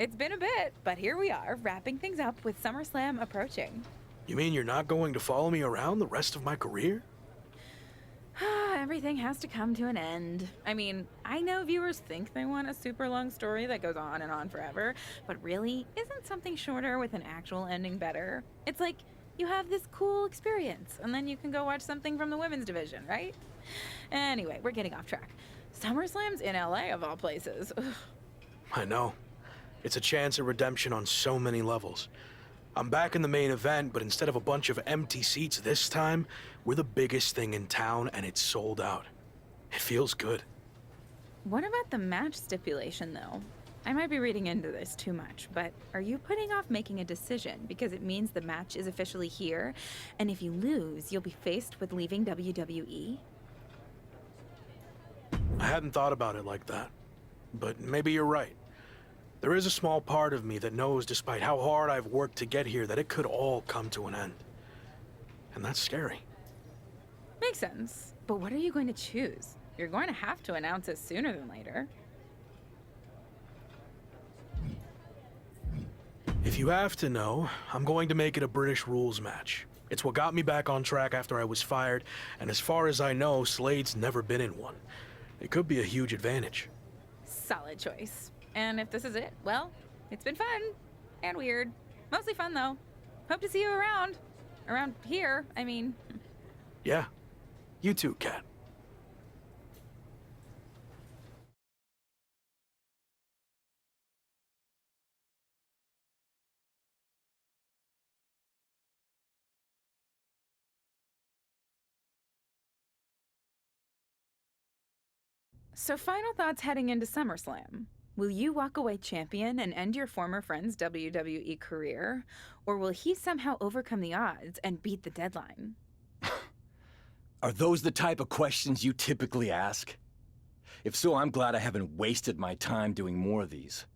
It's been a bit, but here we are, wrapping things up with SummerSlam approaching. You mean you're not going to follow me around the rest of my career? Everything has to come to an end. I mean, I know viewers think they want a super long story that goes on and on forever, but really, isn't something shorter with an actual ending better? It's like you have this cool experience, and then you can go watch something from the women's division, right? Anyway, we're getting off track. SummerSlam's in LA, of all places. Ugh. I know. It's a chance at redemption on so many levels. I'm back in the main event, but instead of a bunch of empty seats this time, we're the biggest thing in town and it's sold out. It feels good. What about the match stipulation, though? I might be reading into this too much, but are you putting off making a decision because it means the match is officially here, and if you lose, you'll be faced with leaving WWE? I hadn't thought about it like that, but maybe you're right. There is a small part of me that knows, despite how hard I've worked to get here, that it could all come to an end. And that's scary. Makes sense. But what are you going to choose? You're going to have to announce it sooner than later. If you have to know, I'm going to make it a British rules match. It's what got me back on track after I was fired, and as far as I know, Slade's never been in one. It could be a huge advantage. Solid choice. And if this is it, well, it's been fun. And weird. Mostly fun, though. Hope to see you around. Around here, I mean. Yeah. You too, Kat. So final thoughts heading into SummerSlam. Will you walk away champion and end your former friend's WWE career? Or will he somehow overcome the odds and beat the deadline? Are those the type of questions you typically ask? If so, I'm glad I haven't wasted my time doing more of these.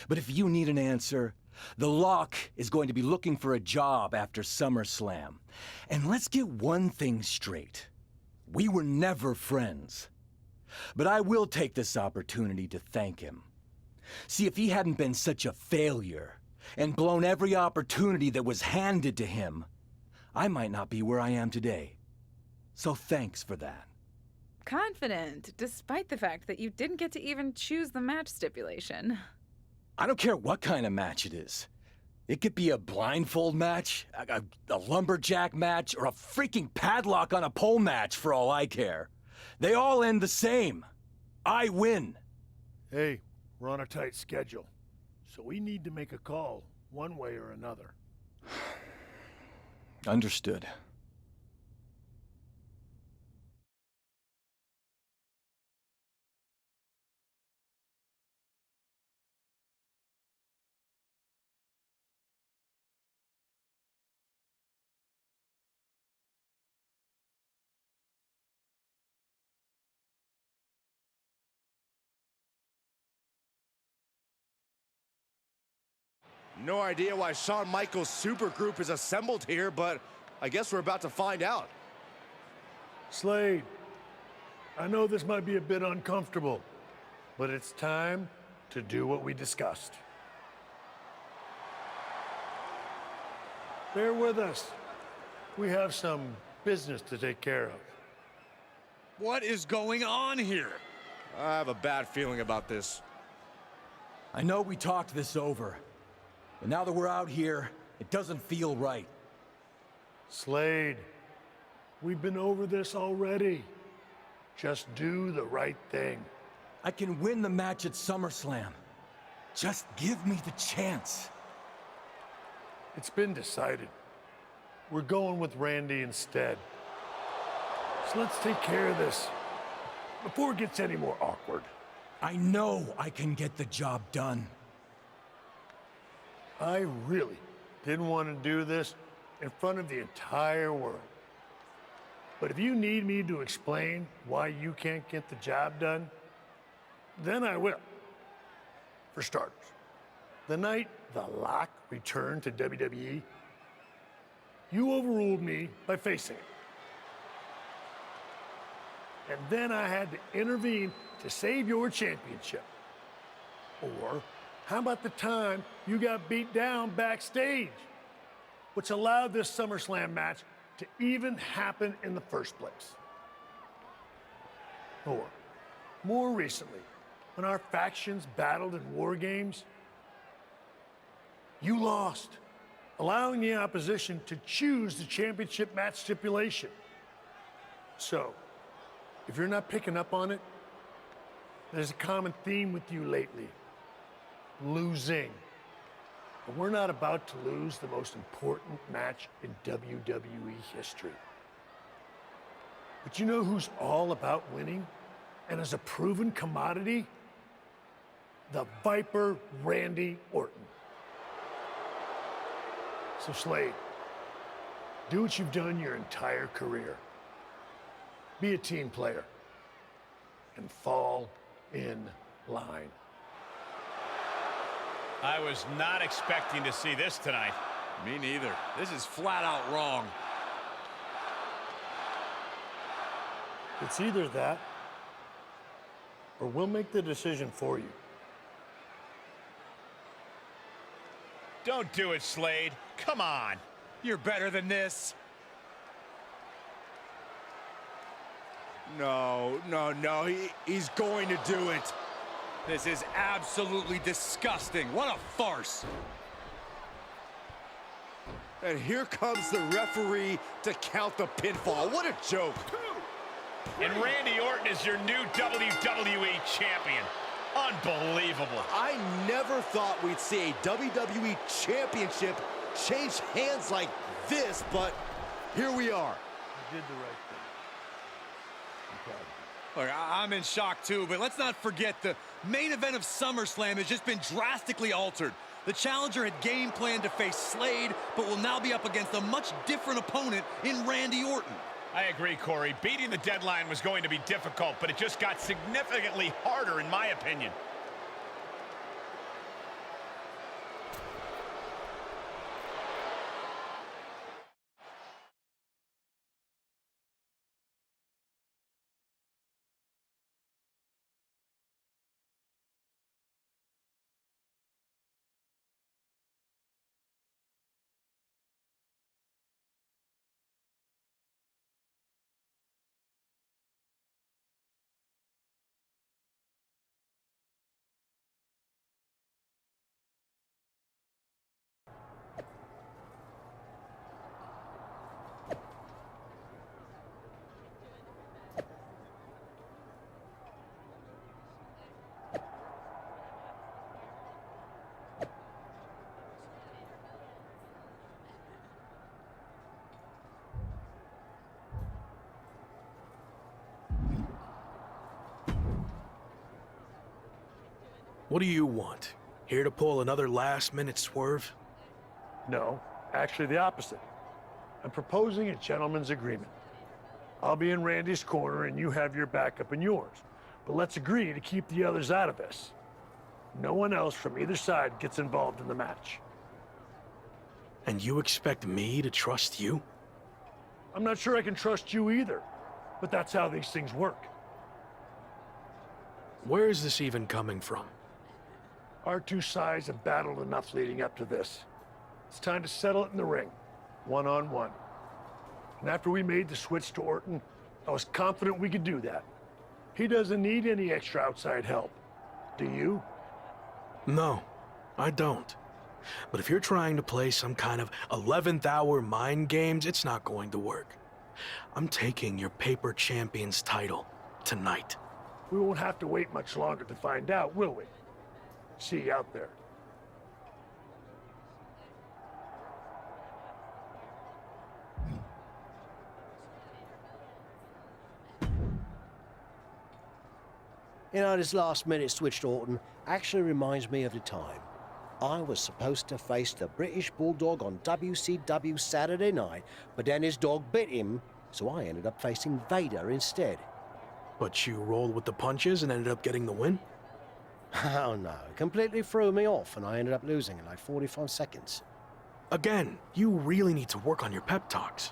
But if you need an answer, the Lock is going to be looking for a job after SummerSlam. And let's get one thing straight. We were never friends. But I will take this opportunity to thank him. See, if he hadn't been such a failure and blown every opportunity that was handed to him, I might not be where I am today. So thanks for that. Confident, despite the fact that you didn't get to even choose the match stipulation. I don't care what kind of match it is. It could be a blindfold match, a lumberjack match, or a freaking padlock on a pole match for all I care. They all end the same. I win. Hey, we're on a tight schedule, so we need to make a call, one way or another. Understood. No idea why Shawn Michaels' supergroup is assembled here, but I guess we're about to find out. Slade, I know this might be a bit uncomfortable, but it's time to do what we discussed. Bear with us. We have some business to take care of. What is going on here? I have a bad feeling about this. I know we talked this over, but now that we're out here, it doesn't feel right. Slade, we've been over this already. Just do the right thing. I can win the match at SummerSlam. Just give me the chance. It's been decided. We're going with Randy instead. So let's take care of this before it gets any more awkward. I know I can get the job done. I really didn't want to do this in front of the entire world. But if you need me to explain why you can't get the job done, then I will. For starters, the night The Lock returned to WWE, you overruled me by facing it. And then I had to intervene to save your championship. Or How about the time you got beat down backstage, which allowed this SummerSlam match to even happen in the first place? Or, more recently, when our factions battled in war games, you lost, allowing the opposition to choose the championship match stipulation. So, if you're not picking up on it, there's a common theme with you lately. Losing. But we're not about to lose the most important match in WWE history. But you know who's all about winning and is a proven commodity? The Viper Randy Orton. So Slade, do what you've done your entire career. Be a team player and fall in line. I was not expecting to see this tonight. Me neither. This is flat out wrong. It's either that, or we'll make the decision for you. Don't do it, Slade. Come on. You're better than this. No, no, no. He's going to do it. This is absolutely disgusting. What a farce. And here comes the referee to count the pinfall. What a joke. And Randy Orton is your new WWE champion. Unbelievable. I never thought we'd see a WWE championship change hands like this, but here we are. You did the right thing. I'm proud of you. Look, I'm in shock too, but let's not forget the main event of SummerSlam has just been drastically altered. The challenger had game planned to face Slade, but will now be up against a much different opponent in Randy Orton. I agree, Corey. Beating the deadline was going to be difficult, but it just got significantly harder, in my opinion. What do you want? Here to pull another last-minute swerve? No, actually the opposite. I'm proposing a gentleman's agreement. I'll be in Randy's corner and you have your backup in yours. But let's agree to keep the others out of this. No one else from either side gets involved in the match. And you expect me to trust you? I'm not sure I can trust you either, but that's how these things work. Where is this even coming from? Our two sides have battled enough leading up to this. It's time to settle it in the ring, one-on-one. And after we made the switch to Orton, I was confident we could do that. He doesn't need any extra outside help. Do you? No, I don't. But if you're trying to play some kind of 11th hour mind games, it's not going to work. I'm taking your paper champion's title tonight. We won't have to wait much longer to find out, will we? See you out there. You know, this last-minute switch to Orton actually reminds me of the time I was supposed to face the British Bulldog on WCW Saturday night, but then his dog bit him, so I ended up facing Vader instead. But you rolled with the punches and ended up getting the win? Oh no, it completely threw me off and I ended up losing in like 45 seconds. Again, you really need to work on your pep talks.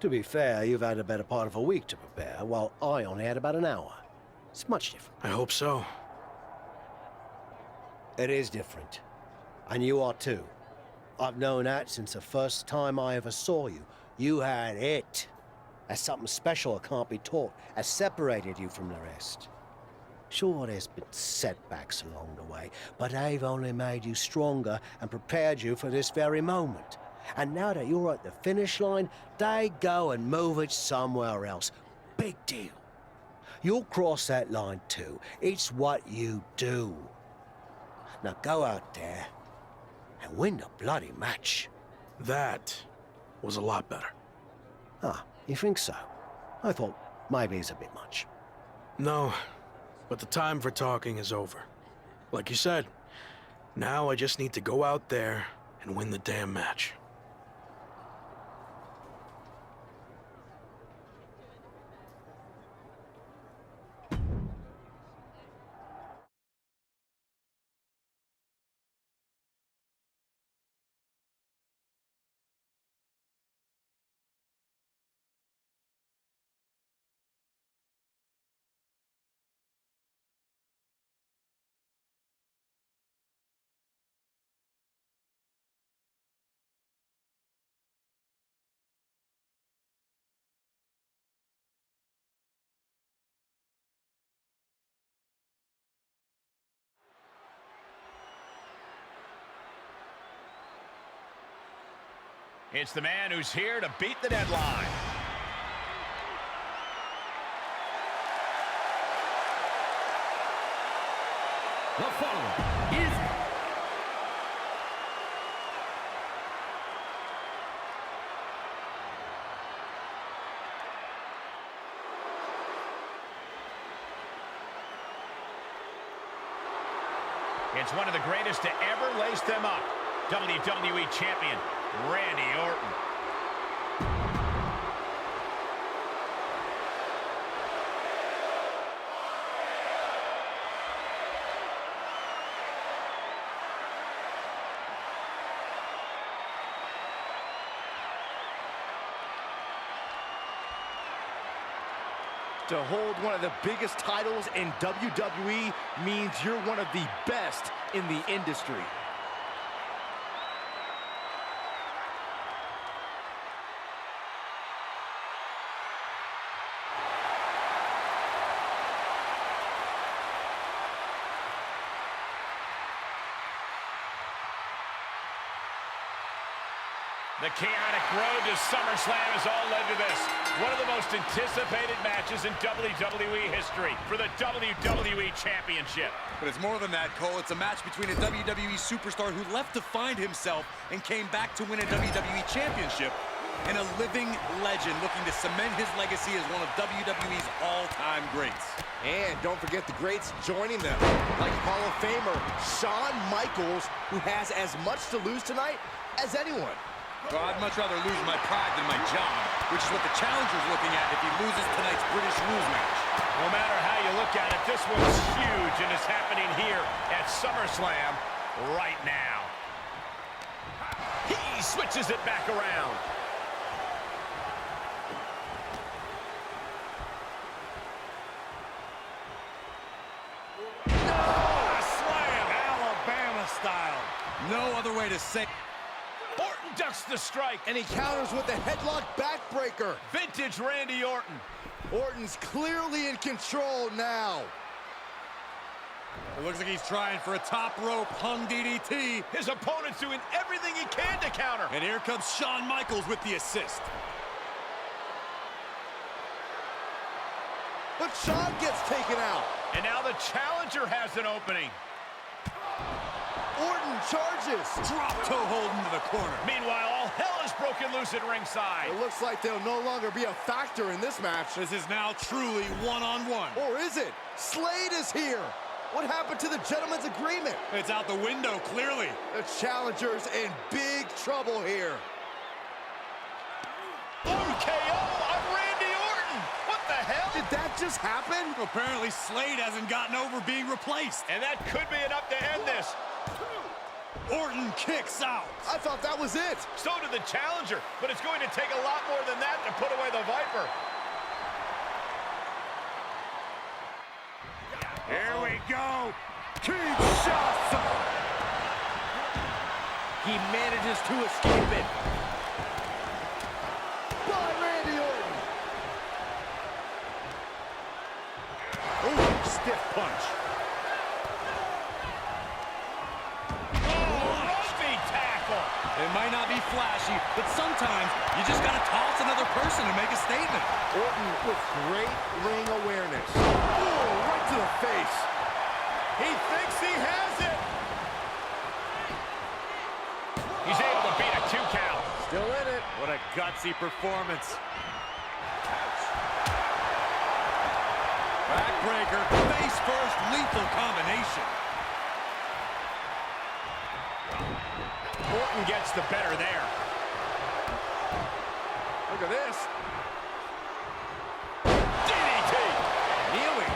To be fair, you've had a better part of a week to prepare, while I only had about an hour. It's much different. I hope so. It is different. And you are too. I've known that since the first time I ever saw you. You had it. That's something special that can't be taught, that separated you from the rest. Sure, there's been setbacks along the way, but they've only made you stronger and prepared you for this very moment. And now that you're at the finish line, they go and move it somewhere else. Big deal. You'll cross that line too. It's what you do. Now go out there and win the bloody match. That was a lot better. Ah, you think so? I thought maybe it's a bit much. No, but the time for talking is over. Like you said, now I just need to go out there and win the damn match. It's the man who's here to beat the deadline. The following is... It's one of the greatest to ever lace them up. WWE Champion, Randy Orton. To hold one of the biggest titles in WWE means you're one of the best in the industry. The chaotic road to SummerSlam has all led to this. One of the most anticipated matches in WWE history for the WWE Championship. But it's more than that, Cole. It's a match between a WWE superstar who left to find himself and came back to win a WWE Championship, and a living legend looking to cement his legacy as one of WWE's all-time greats. And don't forget the greats joining them, like Hall of Famer Shawn Michaels, who has as much to lose tonight as anyone. Well, I'd much rather lose my pride than my job, which is what the challenger's looking at if he loses tonight's British rules match. No matter how you look at it, this one's huge and is happening here at SummerSlam right now. He switches it back around. No! A slam! Alabama style. No other way to say... Orton ducks the strike. And he counters with a headlock backbreaker. Vintage Randy Orton. Orton's clearly in control now. It looks like he's trying for a top rope hung DDT. His opponent's doing everything he can to counter. And here comes Shawn Michaels with the assist. But Shawn gets taken out. And now the challenger has an opening. Orton charges. Drop toe hold into the corner. Meanwhile, all hell is broken loose at ringside. It looks like they'll no longer be a factor in this match. This is now truly one-on-one. Or is it? Slade is here. What happened to the gentleman's agreement? It's out the window, clearly. The challenger's in big trouble here. RKO of Randy Orton. What the hell? Did that just happen? Apparently, Slade hasn't gotten over being replaced. And that could be enough to end this. Orton kicks out. I thought that was it. So did the challenger, but it's going to take a lot more than that to put away the Viper. Here we go. Keep shots. He manages to escape it. By Randy Orton. Ooh, stiff punch. It might not be flashy, but sometimes you just gotta toss another person to make a statement. Orton with great ring awareness. Ooh, right to the face. He thinks he has it. He's able to beat a 2 count. Still in it. What a gutsy performance. Backbreaker, face first, lethal combination. Orton gets the better there. Look at this. DDT. Kneeling.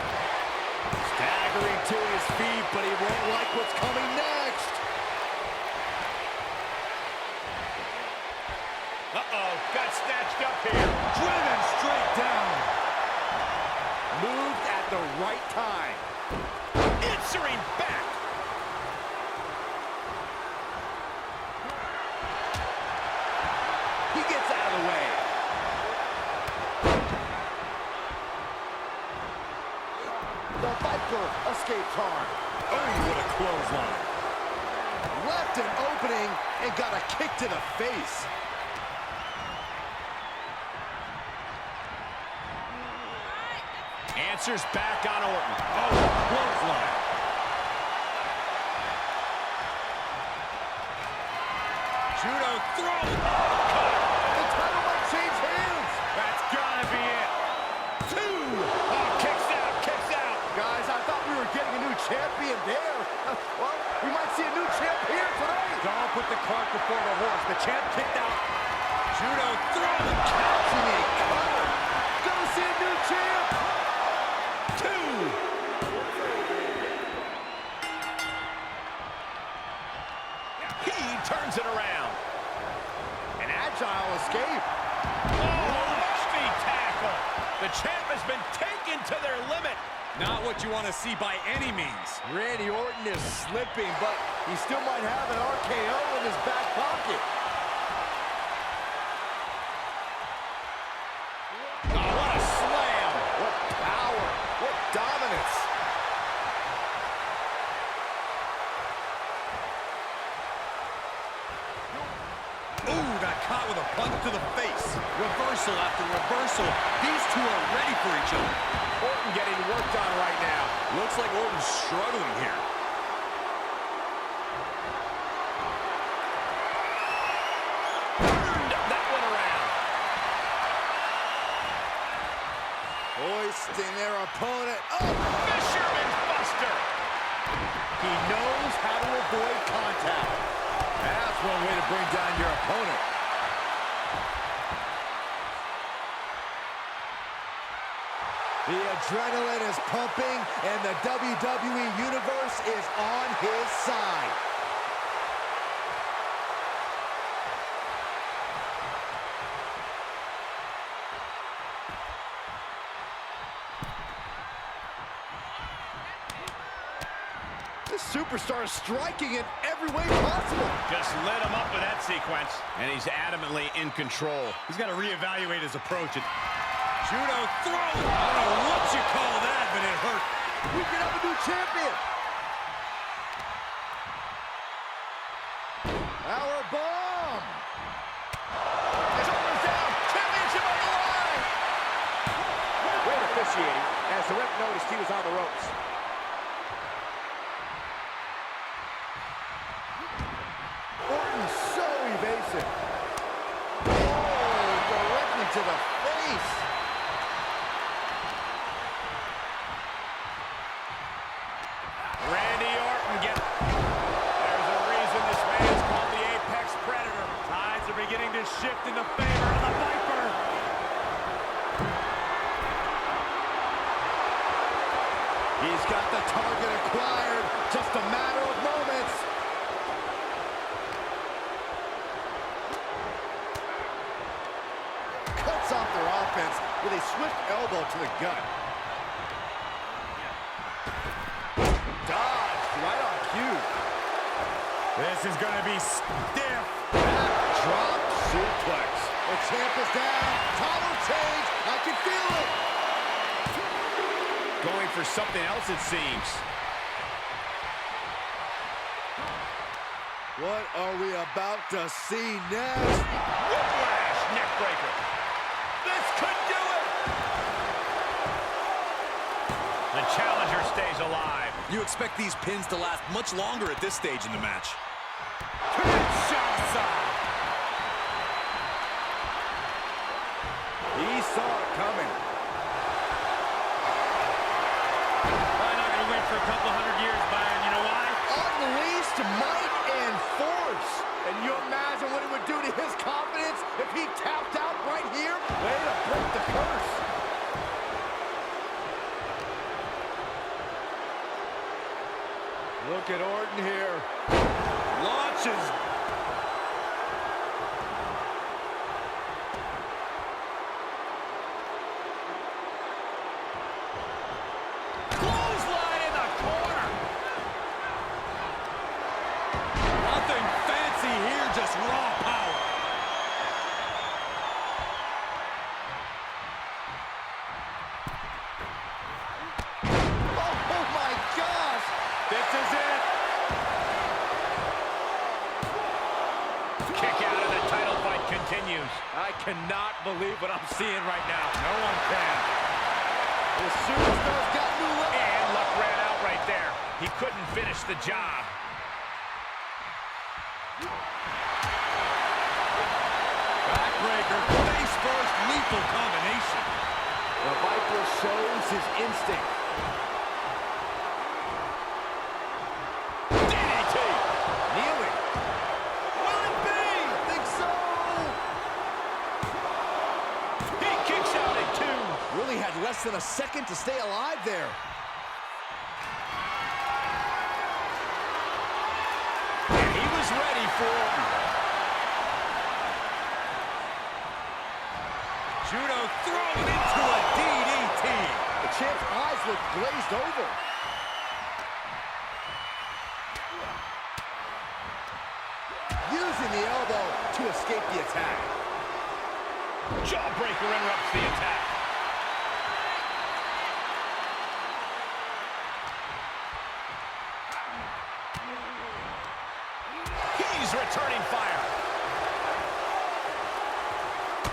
Staggering to his feet, but he won't like what's coming next. Uh-oh, got snatched up here. Driven straight down. Moved at the right time. Answering back. He gets out of the way. The Viper escapes harm. Oh, what a clothesline. Left an opening and got a kick to the face. Answers back on Orton. Oh, clothesline. Judo throw. The title might change hands. That's gotta be it. 2. Oh, kicks out, kicks out. Guys, I thought we were getting a new champion there. Well, we might see a new champ here tonight. Don't put the cart before the horse. The champ kicked out. Judo throw. Catching it. Gonna see a new champ. 2. He turns it around. An agile escape. Oh, feet tackle. The champ has been taken to their limit. Not what you want to see by any means. Randy Orton is slipping, but he still might have an RKO in his back pocket. Oh, what a slam. What power. What dominance. Ooh, got caught with a punch to the face. Reversal after reversal. These two are ready for each other. Orton getting worked on right now. Looks like Orton's struggling here. Turned that one around. Hoisting their opponent. Oh! Fisherman's Buster. He knows how to avoid contact. That's one way to bring down your opponent. The adrenaline is pumping, and the WWE Universe is on his side. This superstar is striking in every way possible. Just lit him up with that sequence. And he's adamantly in control. He's got to reevaluate his approach. Judo throw. I don't know what you call that, but it hurt. We can have a new champion. Power bomb. Shoulders down. Championship on the line. Great officiating as the ref noticed he was on the ropes. Orton so evasive. Oh, directly to the face. Randy Orton There's a reason this man's called the Apex Predator. Tides are beginning to shift in the favor of the Viper. He's got the target acquired. Just a matter of moments. Cuts off their offense with a swift elbow to the gut. Dodged right on cue. This is going to be stiff. Drop suplex. The champ is down. Title change. I can feel it. Going for something else, it seems. What are we about to see next? Whiplash neckbreaker. This could do it. The challenger stays alive. You expect these pins to last much longer at this stage in the match. Kinshasa. He saw it coming. I'm not going to wait for a couple hundred years, Byron. You know why? Unleashed might and force. And you imagine what it would do to his confidence if he tapped out right here? Way to break the curse. Look at Orton here. Launches. Clothesline in the corner. Nothing fancy here, just raw power. Oh my gosh. This is it. Kick out of the title fight continues. I cannot believe what I'm seeing right now. No one can. The superstar's got new luck. And luck ran out right there. He couldn't finish the job. Backbreaker, face first, lethal combination. The Viper shows his instinct. DDT. Kneeling. Will it be? Think so. He kicks out at 2. Really had less than a second to stay alive there. And he was ready for it. Judo thrown into a DDT. The champ's eyes look glazed over. Using the elbow to escape the attack. Jawbreaker interrupts the attack. He's returning fire.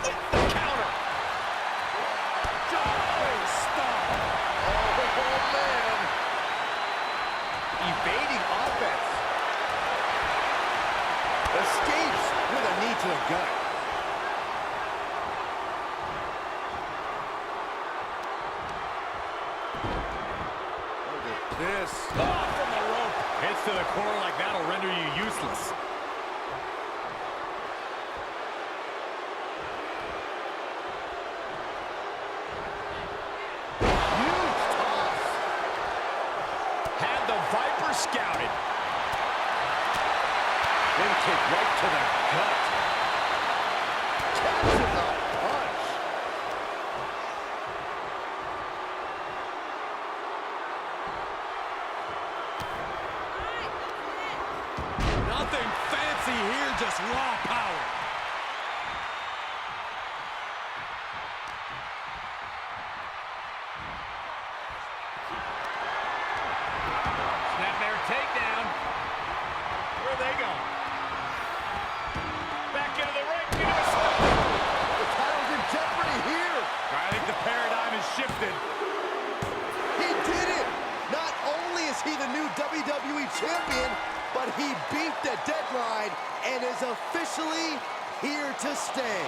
With the counter. Jawbreaker stomp. Oh, man. Evading offense. Escapes with a knee to the gut. Look at this. Off from the rope. Hits to the core like that'll render you useless. Huge toss. Had the Viper scouted. Then kick right to the gut. Catches the punch. Nothing fancy here, just raw power. Snapmare takedown. Where are they going? Back into the ring. Into a spot. The title's in jeopardy here. I think the paradigm has shifted. He did it. Not only is he the new WWE champion, but he beat the deadline and is officially here to stay.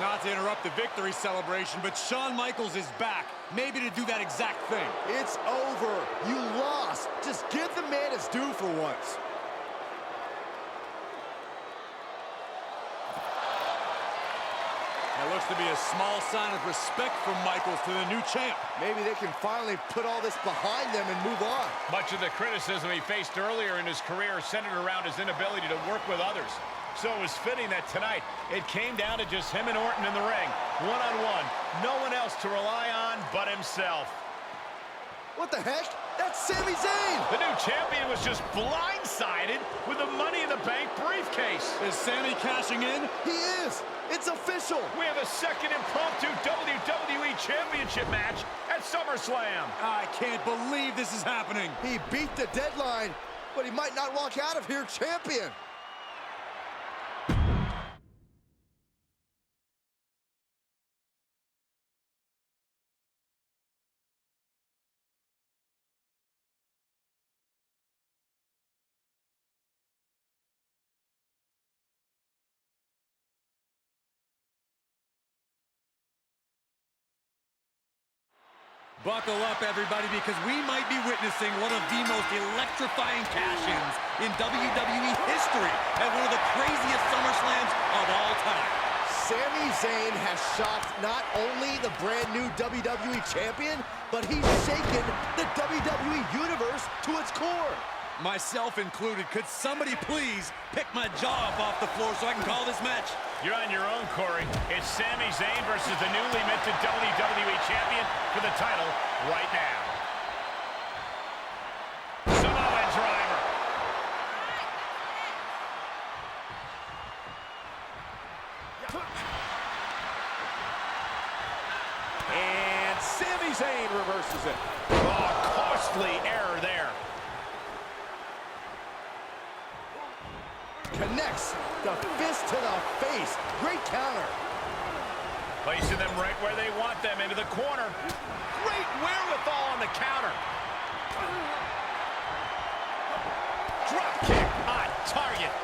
Not to interrupt the victory celebration, but Shawn Michaels is back. Maybe to do that exact thing. It's over. You lost. Just give the man his due for once. That looks to be a small sign of respect from Michaels to the new champ. Maybe they can finally put all this behind them and move on. Much of the criticism he faced earlier in his career centered around his inability to work with others. So it was fitting that tonight it came down to just him and Orton in the ring, one-on-one. No one else to rely on but himself. What the heck? That's Sami Zayn! The new champion was just blindsided with the Money in the Bank briefcase. Is Sami cashing in? He is! It's official! We have a second impromptu WWE Championship match at SummerSlam. I can't believe this is happening. He beat the deadline, but he might not walk out of here champion. Buckle up, everybody, because we might be witnessing one of the most electrifying cash-ins in WWE history at one of the craziest SummerSlams of all time. Sami Zayn has shocked not only the brand new WWE Champion, but he's shaken the WWE Universe to its core. Myself included. Could somebody please pick my jaw up off the floor so I can call this match? You're on your own, Corey. It's Sami Zayn versus the newly minted WWE Champion for the title right now. Samoa driver. And Sami Zayn reverses it. Oh, costly error there. Connects the fist to the face. Great counter. Placing them right where they want them, into the corner. Great wherewithal on the counter. Drop kick on target.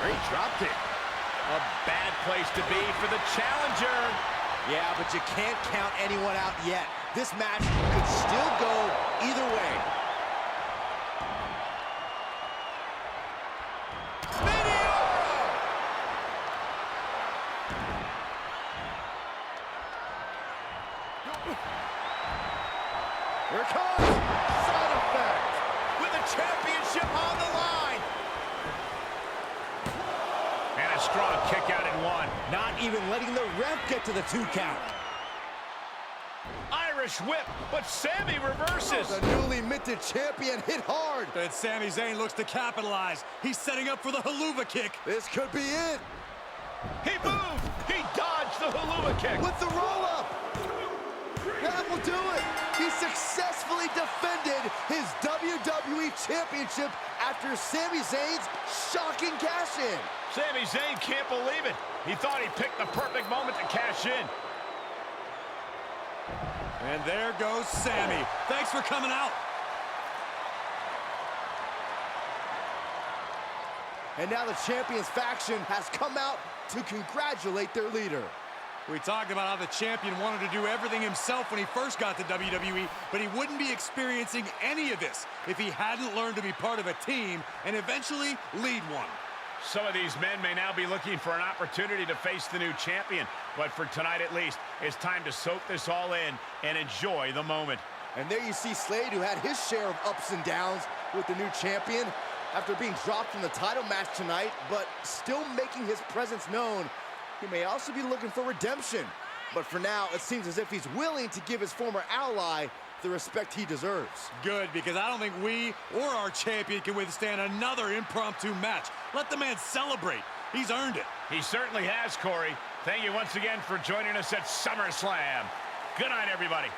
Great drop kick. A bad place to be for the challenger. Yeah, but you can't count anyone out yet. This match could still go either way. Here it comes! Side effect! With the championship on the line. And a strong kick out in one. Not even letting the ref get to the 2 count. Irish whip, but Sami reverses. The newly minted champion hit hard. But Sami Zayn looks to capitalize. He's setting up for the haluva kick. This could be it. He moved. He dodged the haluva kick. With the roll-up. That will do it. He successfully defended his WWE Championship after Sami Zayn's shocking cash-in. Sami Zayn can't believe it. He thought he picked the perfect moment to cash in. And there goes Sami. Thanks for coming out. And now the Champions faction has come out to congratulate their leader. We talked about how the champion wanted to do everything himself when he first got to WWE, but he wouldn't be experiencing any of this if he hadn't learned to be part of a team and eventually lead one. Some of these men may now be looking for an opportunity to face the new champion, but for tonight at least, it's time to soak this all in and enjoy the moment. And there you see Slade, who had his share of ups and downs with the new champion after being dropped from the title match tonight, but still making his presence known. He may also be looking for redemption, but for now, it seems as if he's willing to give his former ally the respect he deserves. Good, because I don't think we or our champion can withstand another impromptu match. Let the man celebrate. He's earned it. He certainly has, Corey. Thank you once again for joining us at SummerSlam. Good night, everybody.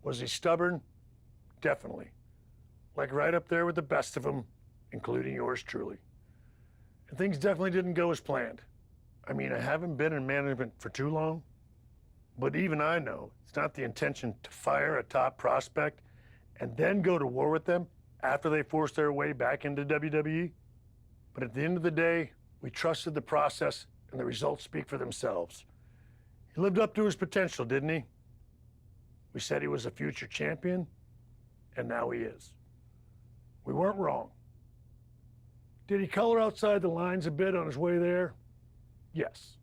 Was he stubborn? Definitely. Like right up there with the best of them, including yours truly. And things definitely didn't go as planned. I mean, I haven't been in management for too long, but even I know it's not the intention to fire a top prospect and then go to war with them after they force their way back into WWE. But at the end of the day, we trusted the process and the results speak for themselves. He lived up to his potential, didn't he? We said he was a future champion, and now he is. We weren't wrong. Did he color outside the lines a bit on his way there? Yes.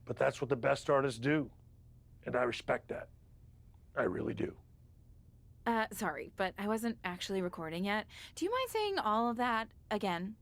But that's what the best artists do. And I respect that. I really do. Sorry, but I wasn't actually recording yet. Do you mind saying all of that again?